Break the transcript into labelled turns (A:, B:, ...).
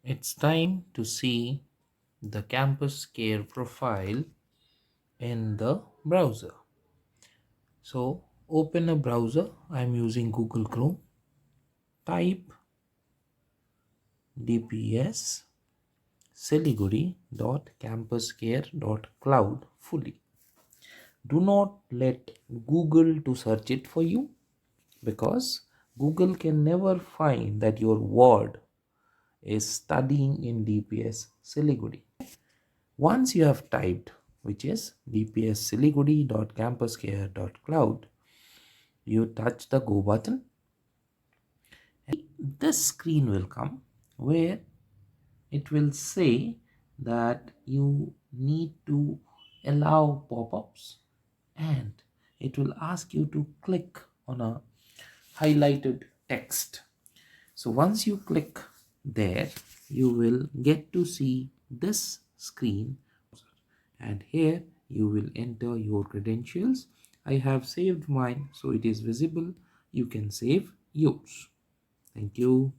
A: It's time to see the Campus Care profile in the browser. So open a browser. I'm using Google Chrome. Type dpssiliguri.campuscare.cloud fully. Do not let Google to search it for you, because Google can never find that your word is studying in DPS Siliguri. Once you have typed, which is dpssiliguri.campuscare.cloud, you touch the go button. This screen will come where it will say that you need to allow pop-ups, and it will ask you to click on a highlighted text. So once you click there, you will get to see this screen, and here you will enter your credentials. I have saved mine, so it is visible. You can save yours. Thank you.